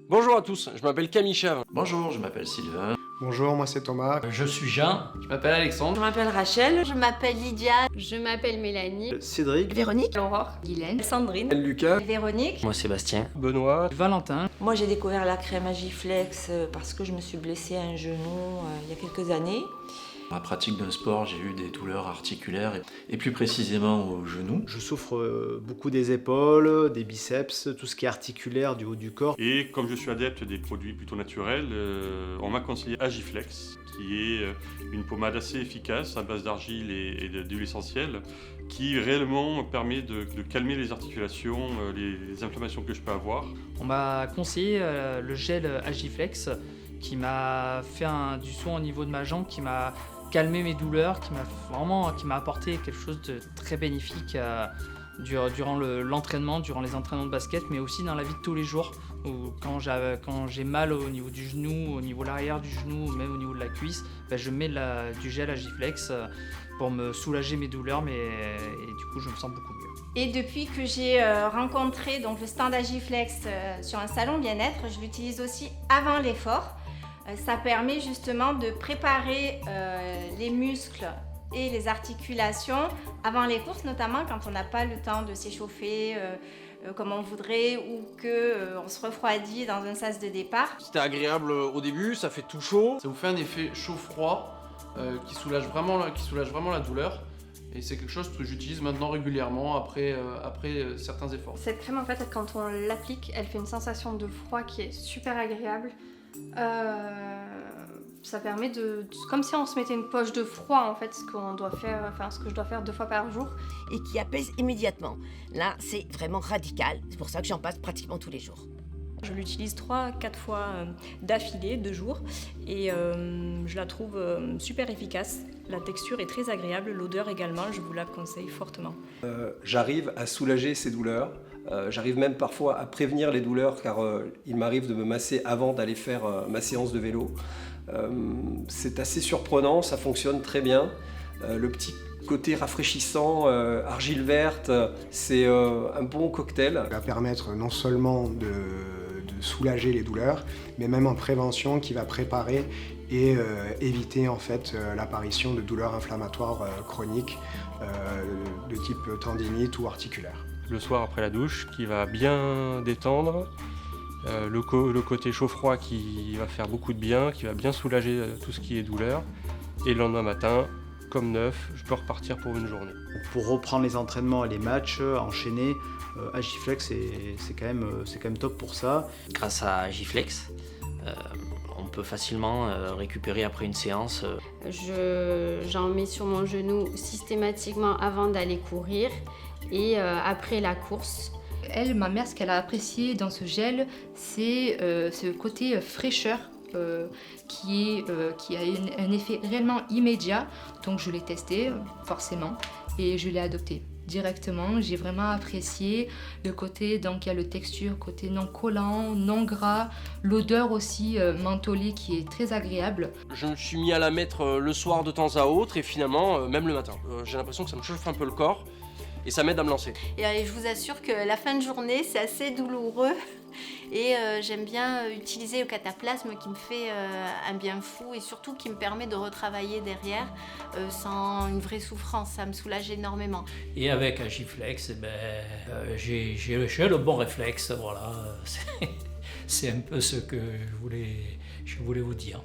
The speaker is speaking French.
Bonjour à tous, je m'appelle Camille Chave. Bonjour, je m'appelle Sylvain. Bonjour, moi c'est Thomas. Je suis Jean. Je m'appelle Alexandre. Je m'appelle Rachel. Je m'appelle Lydia. Je m'appelle Mélanie. Cédric. Véronique. Laurore. Guylaine. Sandrine. Lucas. Véronique. Moi Sébastien. Benoît. Valentin. Moi j'ai découvert la crème Agiflex parce que je me suis blessée à un genou il y a quelques années. Dans la pratique d'un sport, j'ai eu des douleurs articulaires et plus précisément au genou. Je souffre beaucoup des épaules, des biceps, tout ce qui est articulaire du haut du corps. Et comme je suis adepte des produits plutôt naturels, on m'a conseillé Agiflex, qui est une pommade assez efficace à base d'argile et d'huile essentielle, qui réellement permet de calmer les articulations, les inflammations que je peux avoir. On m'a conseillé le gel Agiflex qui m'a fait du soin au niveau de ma jambe, qui m'a calmé mes douleurs, qui m'a apporté quelque chose de très bénéfique durant l'entraînement, durant les entraînements de basket, mais aussi dans la vie de tous les jours. Où quand j'ai mal au niveau du genou, au niveau de l'arrière du genou, même au niveau de la cuisse, je mets du gel Agiflex pour me soulager mes douleurs, et du coup je me sens beaucoup mieux. Et depuis que j'ai rencontré donc, le stand Agiflex sur un salon bien-être, je l'utilise aussi avant l'effort. Ça permet justement de préparer les muscles et les articulations avant les courses, notamment quand on n'a pas le temps de s'échauffer comme on voudrait ou qu'on se refroidit dans un sas de départ. C'était agréable au début, ça fait tout chaud. Ça vous fait un effet chaud-froid qui soulage vraiment la douleur. Et c'est quelque chose que j'utilise maintenant régulièrement après certains efforts. Cette crème, en fait, quand on l'applique, elle fait une sensation de froid qui est super agréable. Ça permet comme si on se mettait une poche de froid, en fait, ce que je dois faire 2 fois par jour. Et qui apaise immédiatement. Là, c'est vraiment radical. C'est pour ça que j'en passe pratiquement tous les jours. Je l'utilise 3-4 fois d'affilée, 2 jours, et je la trouve super efficace. La texture est très agréable, l'odeur également, je vous la conseille fortement. J'arrive à soulager ces douleurs, j'arrive même parfois à prévenir les douleurs car il m'arrive de me masser avant d'aller faire ma séance de vélo. C'est assez surprenant, ça fonctionne très bien. Le petit côté rafraîchissant, argile verte, c'est un bon cocktail. Ça va permettre non seulement de soulager les douleurs, mais même en prévention qui va préparer et éviter en fait l'apparition de douleurs inflammatoires chroniques de type tendinite ou articulaire. Le soir après la douche qui va bien détendre, le côté chaud-froid qui va faire beaucoup de bien, qui va bien soulager tout ce qui est douleur. Et le lendemain matin, comme neuf, je peux repartir pour une journée. Pour reprendre les entraînements et les matchs, enchaîner, Agiflex c'est quand même top pour ça. Grâce à Agiflex, on peut facilement récupérer après une séance. J'en mets sur mon genou systématiquement avant d'aller courir et après la course. Ma mère, ce qu'elle a apprécié dans ce gel, c'est ce côté fraîcheur qui a un effet réellement immédiat. Donc je l'ai testé forcément et je l'ai adopté directement. J'ai vraiment apprécié le côté, donc il y a le texture, côté non collant, non gras, l'odeur aussi mentholée qui est très agréable. Je me suis mis à la mettre le soir de temps à autre et finalement même le matin. J'ai l'impression que ça me chauffe un peu le corps et ça m'aide à me lancer. Et je vous assure que la fin de journée c'est assez douloureux et j'aime bien utiliser le cataplasme qui me fait un bien fou et surtout qui me permet de retravailler derrière sans une vraie souffrance, ça me soulage énormément. Et avec Agiflex, j'ai le bon réflexe, voilà. C'est un peu ce que je voulais vous dire.